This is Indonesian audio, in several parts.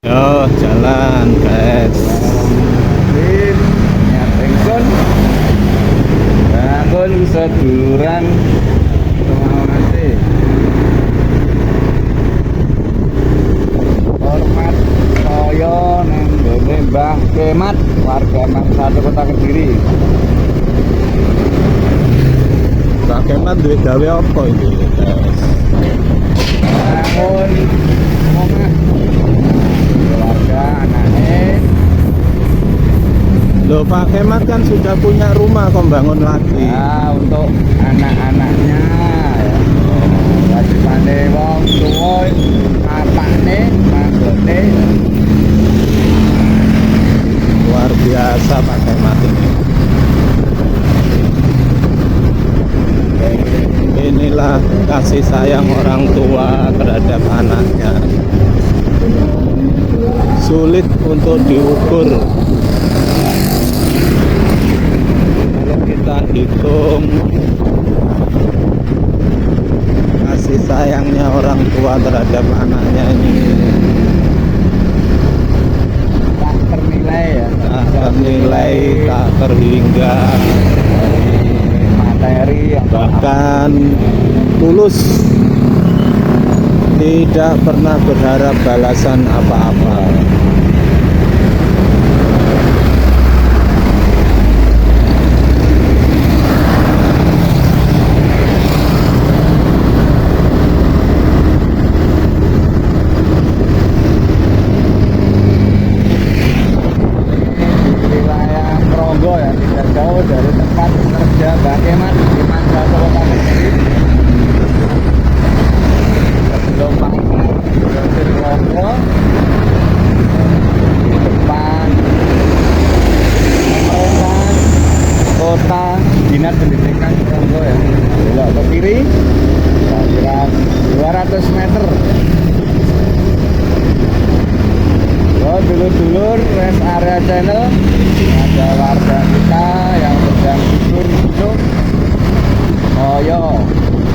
Yo, jalan guys. Nyatengkon bangun seduluran semawate hormat saya neng gone Mbah Kemat warga Mang Satu Kota Kediri. Pak Kemat duwe gawe apa iki guys? Bangun omah keluarga anaknya. Loh, Pak Kemat kan sudah punya rumah kok bangun lagi. Nah, untuk anak-anaknya ya. Wajibane wong tuwa apane manggone. Luar biasa Pak Kemat ini. Inilah kasih sayang orang tua terhadap anaknya. Sulit untuk diukur. Kalau kita hitung kasih sayangnya orang tua terhadap anaknya ini Tak ternilai ya. tak ternilai, tak terhingga, Materi yang bahkan tulus, tidak pernah berharap balasan apa-apa. wilayah Progo ya, tidak jauh dari tempat kerja Mbak Kemat di Mang Satu Kota Kediri. Sebelum panggung Grosir Progo di depan pemerintahan kota dinas pendidikan Progo ya, belok ke kiri kira-kira 200 meter. Oh, dulur-dulur rest area channel, ada warga kita yang sedang tidur duduk koyo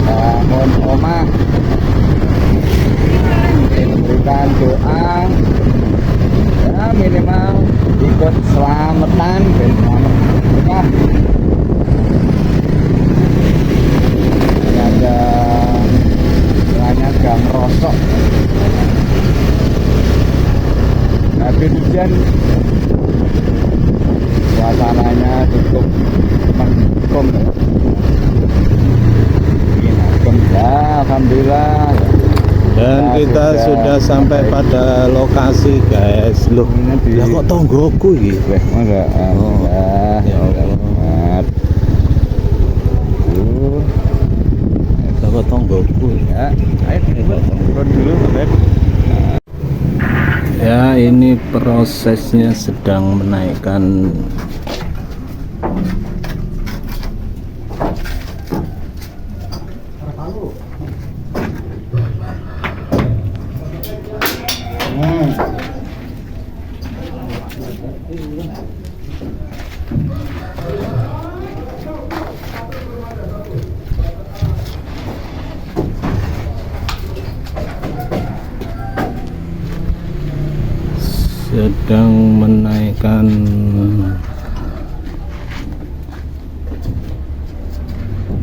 bangun omah, memberikan doa ya minimal ikut selamatan dan selamat berkah. Ini ada istilahnya gang rosok. Habis hujan suasananya cukup mendukung ya. Mendukung ya, alhamdulillah. Dan kita sudah sampai pada lokasi guys. Loh, lah kok tonggoku iki? Weh, mangga. Alhamdulillah. Ya Allah. Lah kok tonggoku? Ya, ayo turun dulu, Beb. Ya, ini prosesnya sedang menaikkan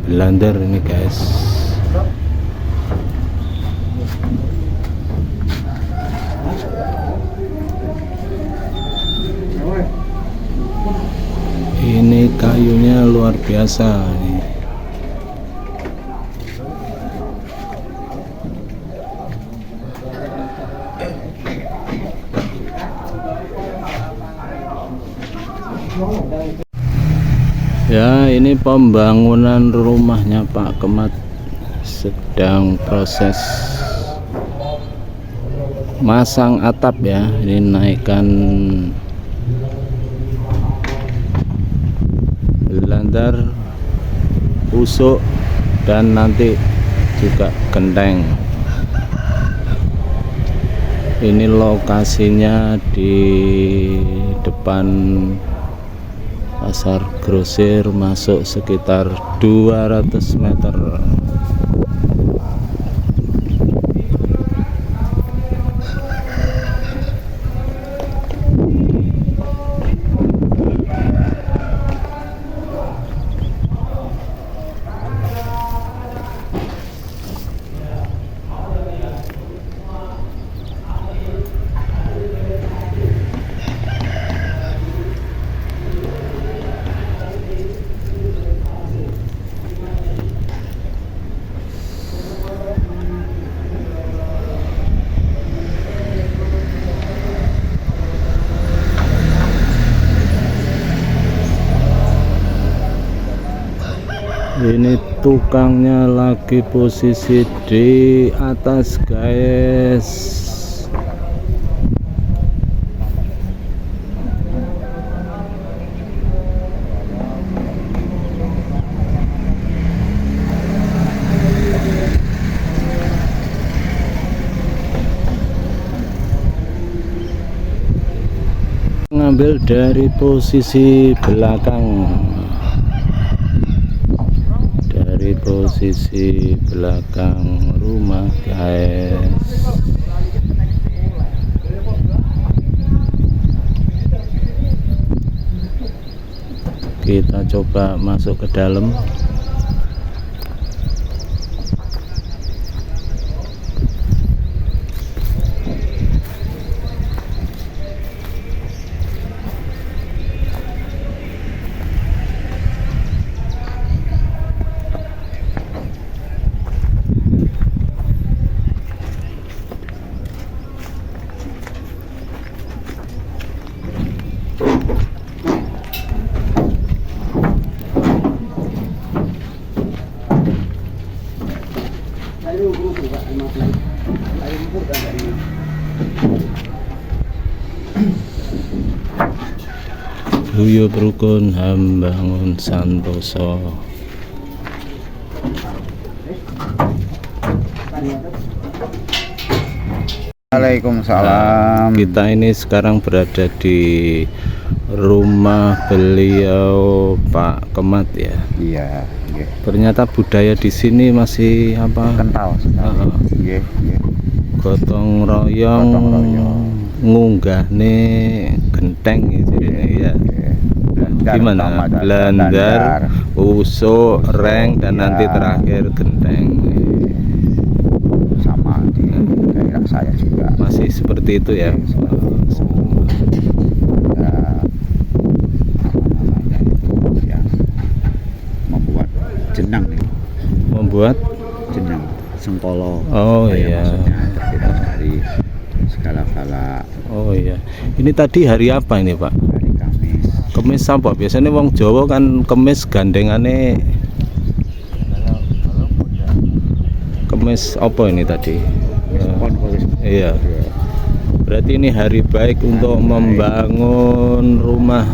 blender ini guys. Ini kayunya luar biasa ini. Ya, ini pembangunan rumahnya Pak Kemat sedang proses masang atap ya. Ini naikkan belandar, usuk, dan nanti juga genteng. Ini lokasinya di depan Pasar Grosir, masuk sekitar 200 meter. Ini tukangnya lagi posisi di atas, guys. Ngambil dari posisi belakang, dari posisi belakang rumah, guys. Kita coba masuk ke dalam. Guyub Rukun Hambangun Santoso. Waalaikumsalam. Kita ini sekarang berada di rumah beliau Pak Kemat ya. Iya, nggih. Ternyata budaya di sini masih apa? Kental sekali. Nggih, nggih. Gotong royong, ngunggahne genteng gitu ya. Gimana? Blandar, usuk, reng, dan nanti terakhir genteng. Sama di daerah saya juga. Masih seperti itu ya. Yang membuat jenang nih. Membuat Jenang sengkolo. Oh iya. Maksudnya terhitung dari segala bala. Oh iya. Ini tadi hari apa ini, Pak? Hari Kamis. Kemis apa? Biasanya wong Jawa kan kemis gandengane. Kemis apa ini tadi? Iya. Berarti ini hari baik untuk membangun rumah.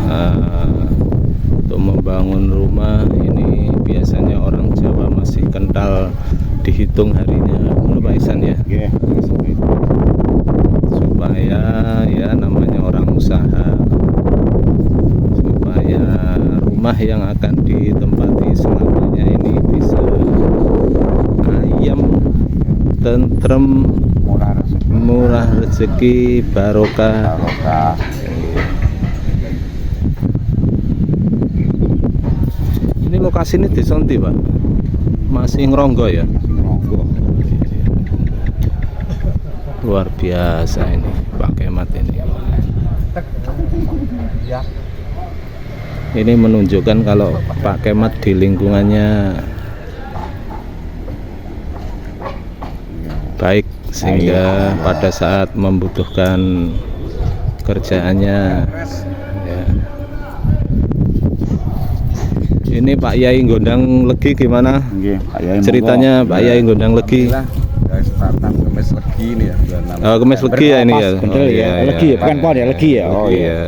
Untuk membangun rumah ini biasanya orang Jawa masih kental dihitung harinya. Menurut Pak Ihsan ya. Supaya ya namanya orang usaha, supaya rumah yang akan ditempati selamanya ini bisa ayam, tentrem, murah rezeki, barokah. Ini lokasi ini desa ndi, Pak? Masih Ngronggo ya? Luar biasa ini Pak Kemat ini. Ini menunjukkan kalau Pak Kemat di lingkungannya baik, sehingga pada saat membutuhkan kerjaannya ya. Ini Pak Yai Gondang Legi gimana? Pak Yai Ceritanya Pak Yai Gondang Legi. Dari startup Kemis Legi ini ya. Oh, Kemis Legi ya ini ya. Betul Oh, ya. iya, Legi iya. ya, bukan pon ya, Legi ya. Oh iya.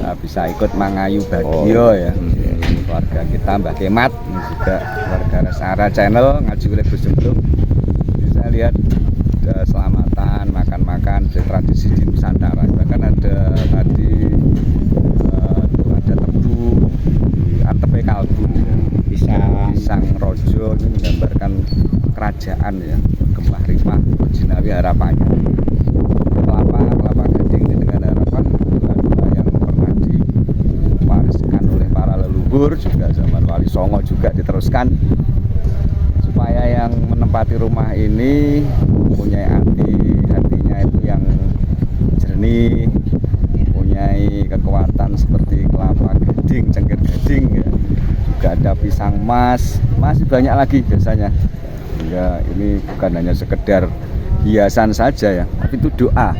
Nah, bisa ikut mangayu bagio ya. Ini keluarga kita Mbah Kemat, ini juga keluarga Resara Channel ngaji oleh Bujumblung. Bisa lihat selamatan, makan-makan tradisi di Nusantara. Bahkan ada tadi ada tebu, atepe kalbu, pisang rojo, ini menggambarkan kerajaan ya, Gemah Rimah, Jinawi harapannya. Kelapa gading ini dengan harapan dua yang pernah diwariskan oleh para leluhur, juga zaman Wali Songo juga diteruskan, supaya yang menempati rumah ini mempunyai hatinya itu yang jernih, mempunyai kekuatan seperti kelapa gading, cengkir gading ya. Juga ada pisang mas, masih banyak lagi biasanya. Sehingga ini bukan hanya sekedar hiasan saja ya, tapi itu doa.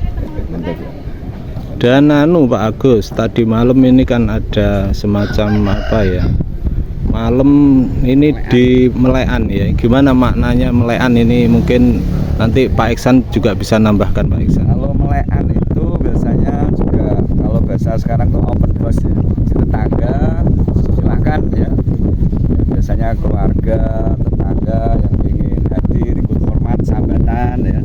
Dan Pak Agus, tadi malam ini kan ada semacam apa ya, malam ini di Melean ya. Gimana maknanya Melean ini? Mungkin nanti Pak Iksan juga bisa nambahkan, Pak Iksan. Kalau Melean itu biasanya juga kalau bahasa sekarang tuh open house ya. Di tetangga silahkan ya. Biasanya keluarga, tetangga yang ingin hadir ikut hormat sambatan ya.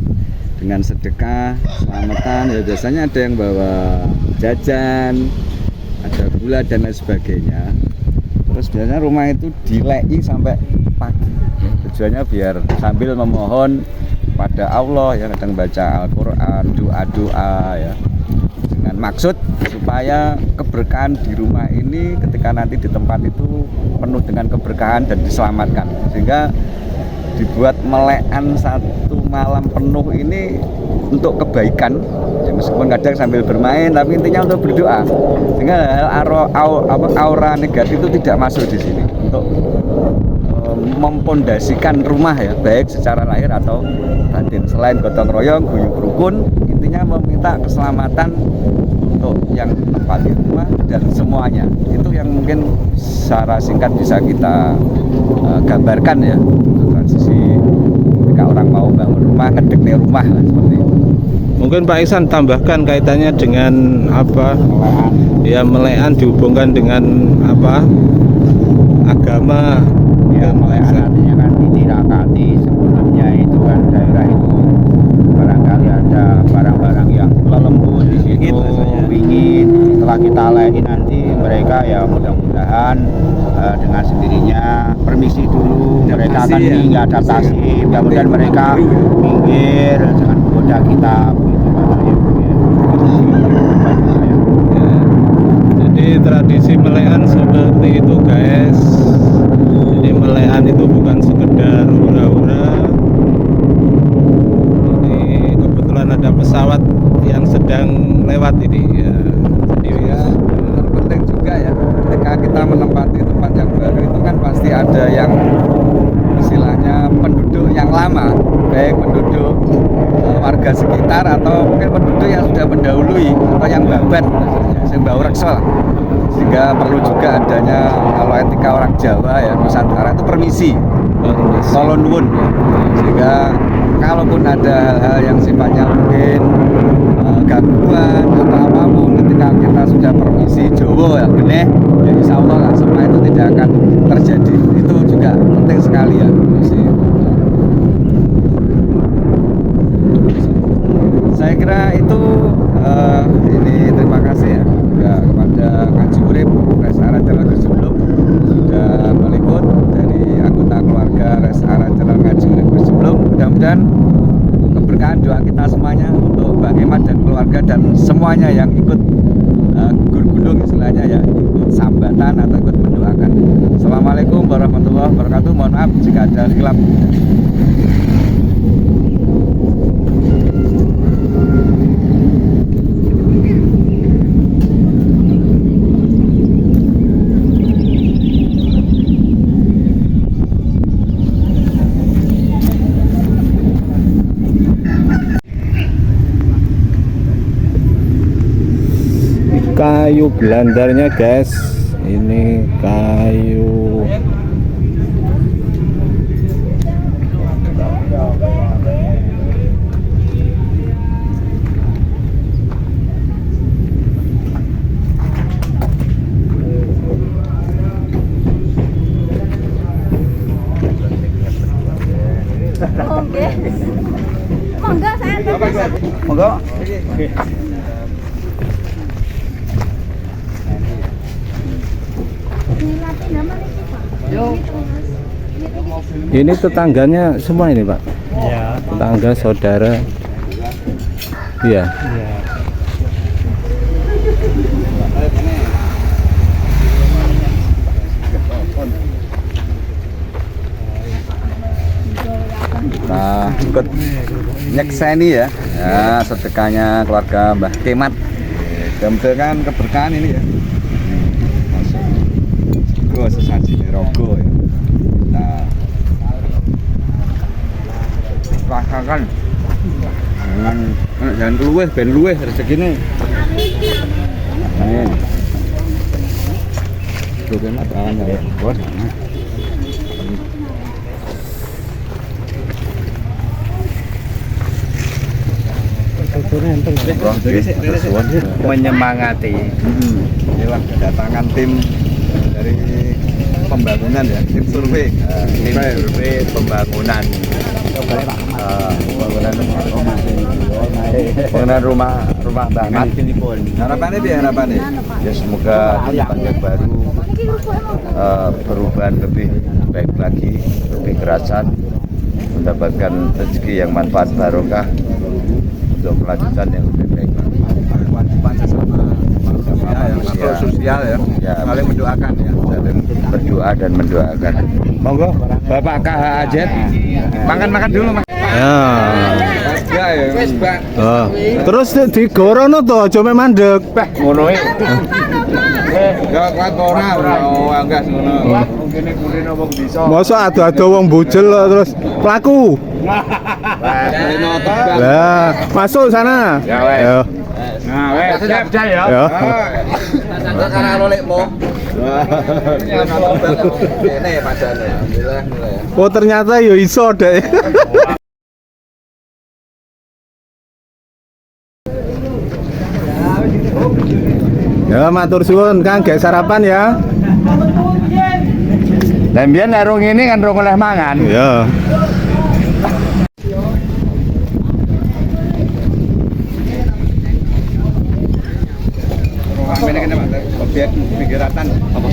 Dengan sedekah, selamatan ya, biasanya ada yang bawa jajan, ada gula dan lain sebagainya. Terus biasanya rumah itu dilei sampai pagi. Tujuannya biar sambil memohon pada Allah ya, kadang baca Al-Quran, doa-doa ya, dengan maksud supaya keberkahan di rumah ini ketika nanti di tempat itu penuh dengan keberkahan dan diselamatkan, sehingga dibuat Melean satu malam penuh ini untuk kebaikan ya, meskipun kadang sambil bermain tapi intinya untuk berdoa, sehingga aura negatif itu tidak masuk di sini, untuk mempondasikan rumah ya, baik secara lahir atau batin. Selain gotong royong, guyub rukun, intinya meminta keselamatan untuk yang tempati rumah dan semuanya. Itu yang mungkin secara singkat bisa kita gambarkan ya, transisi ketika orang mau bangun rumah, ngedekne rumah lah, seperti itu. Mungkin Pak Iksan tambahkan kaitannya dengan apa? Ya, Melean dihubungkan dengan apa? Agama. Ya, Melean artinya kan ditirakati, sebelumnya itu kan daerah itu barangkali ada barang-barang yang lelembut di situ, wingit. Setelah kita lein nanti mereka ya mudah-mudahan dengan sendirinya permisi dulu, mereka akan tinggi adaptasi, mudah-mudahan mereka minggir jangan menggoda kita Jadi tradisi Melean seperti itu, guys. Jadi Melean itu bukan sekedar hura-hura. Ini kebetulan ada pesawat yang sedang lewat ini ya. Jadi Ya, terpenting juga ya, ketika kita menempati tempat yang baru itu kan pasti ada yang istilahnya penduduk yang lama, baik penduduk warga sekitar atau mungkin penduduk yang sudah mendahului atau yang babat, yang bau reksa, sehingga perlu juga adanya, kalau etika orang Jawa ya, Nusantara itu permisi, tolong nuwun ya. Sehingga kalaupun ada hal-hal yang sifatnya mungkin gangguan atau apapun, ketika kita sudah permisi Jawa ya benih ya, insya Allah lah semua itu tidak akan terjadi. Itu juga penting sekali ya. Saya kira itu ini terima kasih ya juga kepada Ngaji Urip Res Area Jalan Gerjeblung sudah meliput dari anggota keluarga Res Area Jalan Ngaji Urip Gerjeblung. Mudah-mudahan keberkahan doa kita semuanya untuk Bang Emat dan keluarga dan semuanya yang ikut gugur gunung istilahnya ya, ikut sambatan atau ikut mendoakan. Assalamualaikum warahmatullahi wabarakatuh. Mohon maaf jika ada khilaf. kayu belandarnya, guys. Ini kayu Monggo saya Monggo. ini tetangganya semua ini, Pak. ya. Tetangga, saudara. Iya. Nah, ikut nyekseni ya, ya sedekahnya keluarga Mbah Kemat. Mudah-mudahan keberkahan ini ya. Masuk sesaji rogo ya. Nah, rasakan jangan keluar, ben luweh rezekine. Amin. Turun awan ya. Bos. Menyemangati Inilah kedatangan tim dari pembangunan ya, tim survei. tim survei pembangunan Pembangunan rumah Mbak Mat. Harapannya dia harapannya. ya semoga tahun yang baru perubahan lebih baik lagi, lebih kerasan, mendapatkan rezeki yang manfaat barokah untuk kelanjutan yang lebih baik lagi. Kewajiban sesama manusia ya, makro sosial ya, Ya. saling mendoakan ya. Saling berdoa dan mendoakan. Monggo Bapak KHAZ makan dulu Mas. Ya. Ya wis, Mbak. Oh. Terus digorono to aja mek mandek. Ngono iki. Ya kuat ora enggak ngono. Mungkin kulino wong bisa. Masa ado-ado wong bujel kok terus pelaku. Lah, masuk sana. Ya, wes. Ya. Nah, wes siap ya. Ya. Karena lolekmu. Ini padane. Alhamdulillah ya. Oh ternyata yo iso dek. Ya matur suwun Kang, gek sarapan ya. Dan biyen nek rong ini kan rong oleh mangan. Ya. Ramene kene Pak, objek pinggiratan apa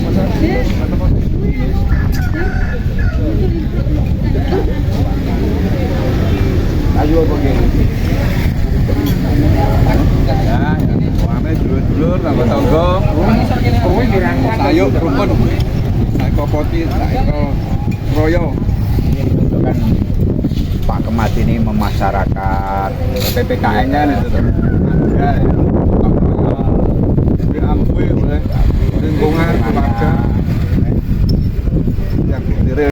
Ayo apa gini? Ya, rame dulur-dulur tambah tangga. Ayo rukun. Saiko poti, saiko royo. Itu kan Pak Kemat ini memasyarakat PPKN-nya itu tuh. Ya, ya. Diambil oleh lingkungan keluarga. Yang diri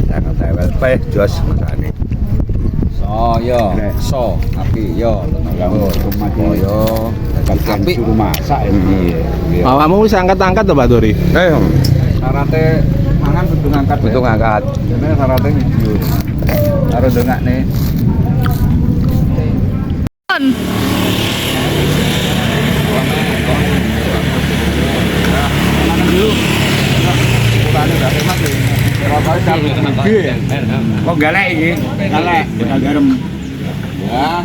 sangat tewel peh jos makane. yo, so, api yo, Lambut rumah oh yo, api suruh masak ini. Awakmu wis angkat-angkat to Pak Dori? syaratnya mangan kudu ngangkat. Betul ngangkat. Ini syaratnya video. Harus dengak nih. Kok galek iki? Galek, kita garam. Ya,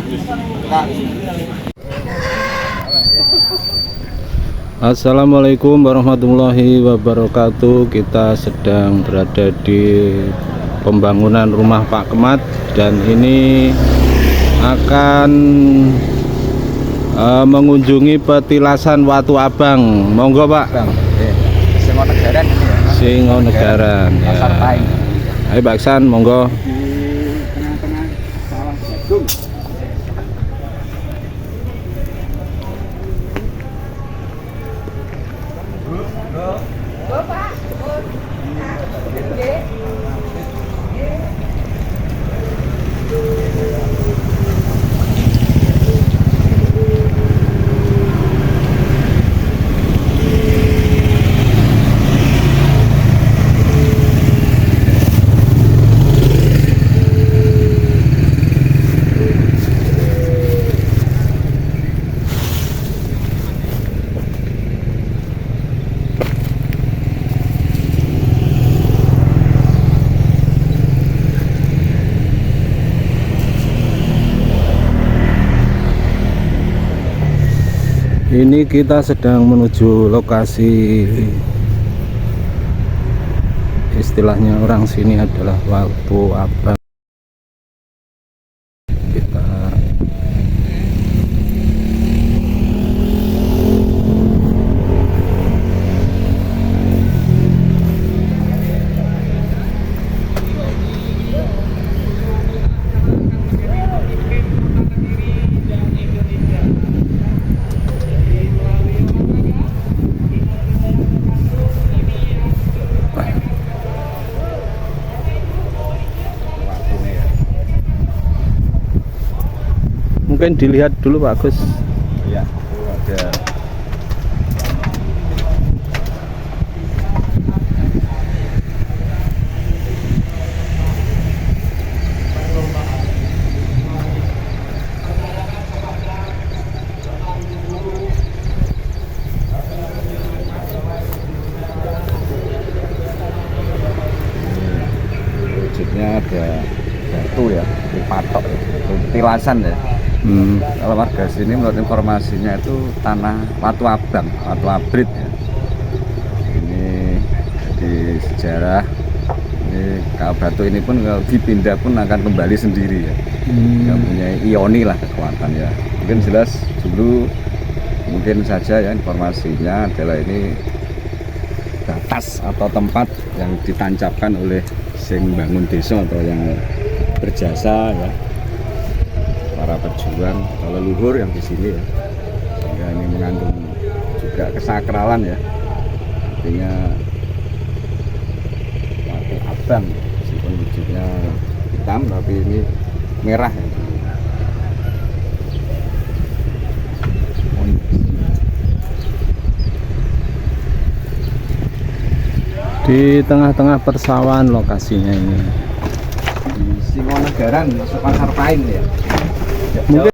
Assalamualaikum warahmatullahi wabarakatuh. Kita sedang berada di pembangunan rumah Pak Kemat dan ini akan mengunjungi petilasan Watu Abang. Monggo Pak. Singonegaran ini ya. Singonegaran. Pasar Ya. Paing. Ayo Pak Iksan, monggo. Di tengah-tengah sawah jagung. Ini kita sedang menuju lokasi, istilahnya orang sini adalah Watu Abang. Kita mungkin dilihat dulu Pak Gus. Iya, ada luasan ya. Hmm. Kalau warga sini menurut informasinya itu tanah Watu Abang, Watu Abrit ya. Ini di sejarah ini kalau batu ini pun kalau dipindah pun akan kembali sendiri ya. Yang punya ioni lah kekuatan ya. Mungkin jelas dulu mungkin saja ya informasinya adalah ini batas atau tempat yang ditancapkan oleh sing bangun desa atau yang berjasa ya, para pejuang atau leluhur yang di sini ya, sehingga ini mengandung juga kesakralan ya, artinya Watu Abang meskipun wujudnya hitam tapi ini merah ya. Di tengah-tengah persawahan lokasinya ini. Di Singonegaran masuk Pasar Paing ya. Mungkin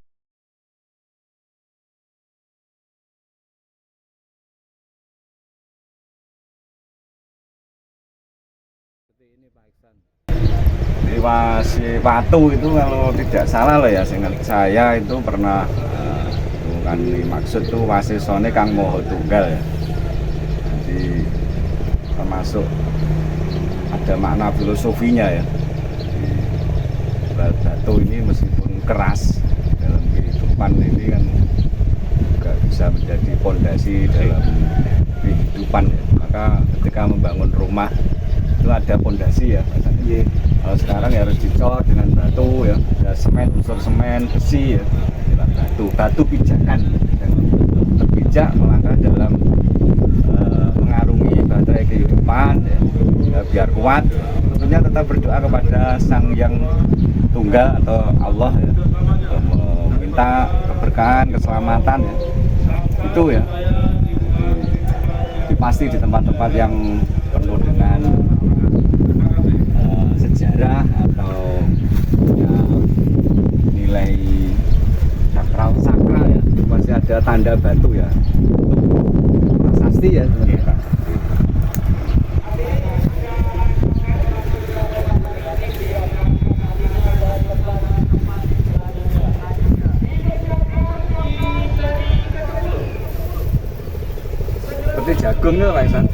di Watu itu kalau tidak salah loh ya, seingat saya itu pernah bukan dimaksud tuh Wasisone Kang Moho Tunggal ya. Jadi termasuk ada makna filosofinya ya. Batu ini meskipun keras dalam kehidupan ini kan juga bisa menjadi fondasi dalam kehidupan ya. Maka ketika membangun rumah itu ada fondasi ya. Kalau sekarang ya harus dicor dengan batu ya, ada semen, unsur semen, besi ya, batu pijakan dan terpijak melangkah dalam mengarungi baterai kehidupan ya, biar kuat. Tentunya tetap berdoa kepada Sang Yang Tunggal atau Allah ya, meminta keberkahan, keselamatan ya, itu ya. Pasti di tempat-tempat yang penuh dengan sejarah atau ya, nilai sakral ya, itu masih ada tanda batu ya, itu prasasti ya sebenarnya. Seperti jagung itu Pak Isan,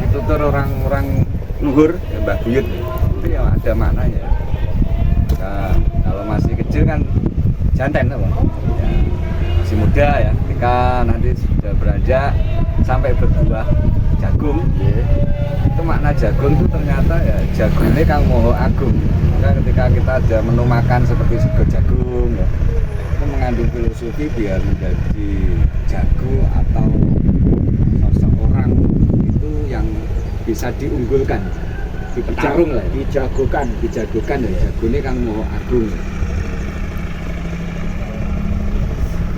itu tuh orang-orang luhur ya, Mbah Buyut itu ya ada maknanya. Nah, kalau masih kecil kan jantan apa? Ya, masih muda ya, ketika nanti sudah beranjak sampai berbuah jagung ya, itu makna jagung itu ternyata ya jagung ini Kang Moho Agung. Maka ketika kita ada menu makan seperti sego jagung ya, itu mengandung filosofi biar menjadi jago atau seseorang itu yang bisa diunggulkan, dipetarung lah, dijagokan ya, jago ini Kang Moho Agung.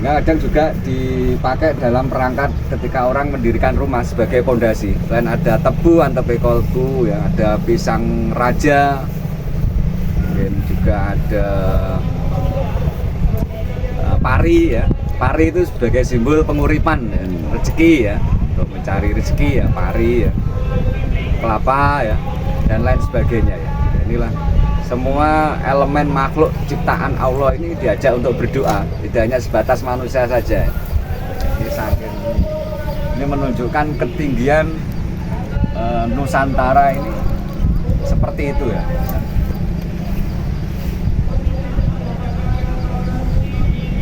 Nah, kadang juga dipakai dalam perangkat ketika orang mendirikan rumah sebagai pondasi. Selain ada tebu, antep kolbu, ya ada pisang raja, kemudian juga ada pari ya. Pari itu sebagai simbol penguripan ya, rezeki ya, untuk mencari rezeki ya, pari ya, kelapa ya, dan lain sebagainya ya. Inilah semua elemen makhluk ciptaan Allah ini diajak untuk berdoa, tidak hanya sebatas manusia saja. Ini menunjukkan ketinggian Nusantara ini seperti itu ya.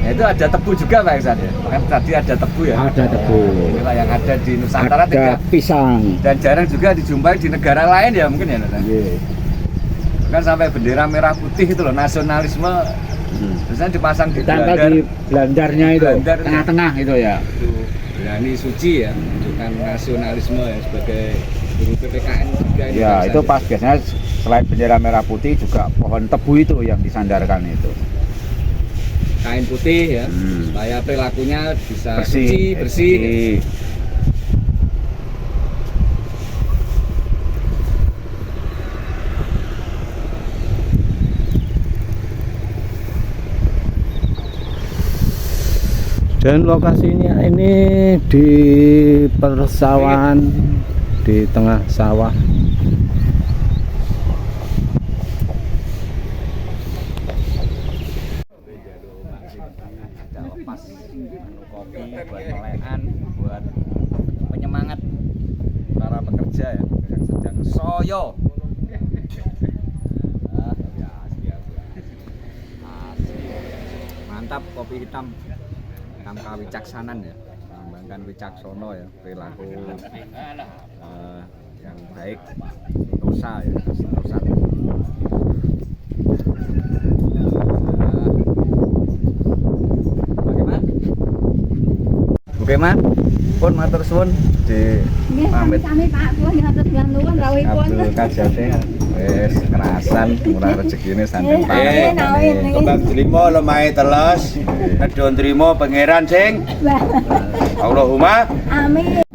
Ya, itu ada tebu juga Pak Iksan ya. Makanya tadi ada tebu ya. Ada tebu. Inilah yang ada di Nusantara, ada tidak pisang. dan jarang juga dijumpai di negara lain ya mungkin ya. Kan sampai bendera merah putih itu loh, nasionalisme biasanya dipasang di Ditempel di belandarnya itu, tengah-tengah itu ya. Nah, ini suci ya, menunjukkan nasionalisme ya sebagai guru PPKN juga ini. Ya, itu pas biasanya selain bendera merah putih juga pohon tebu itu yang disandarkan itu. Kain putih ya, supaya perilakunya bisa Bersih, bersih. Dan lokasinya ini di persawahan, di tengah sawah. kopi, buat melekan, buat penyemangat para pekerja ya yang sedang soyo. Mantap kopi hitam kawicaksanan ya, melambangkan wicaksono ya, perilaku yang baik, dosa ya, dosa. Oke man, pun matur suwun di pamit Kami Pak Pun ngatur nuwun rawuhipun. Abdul Kajate wis kerasan murah rezekine santen pangan. Kembang trimo lemahe teles, nedon trimo pangeran sing Allahumma Amin.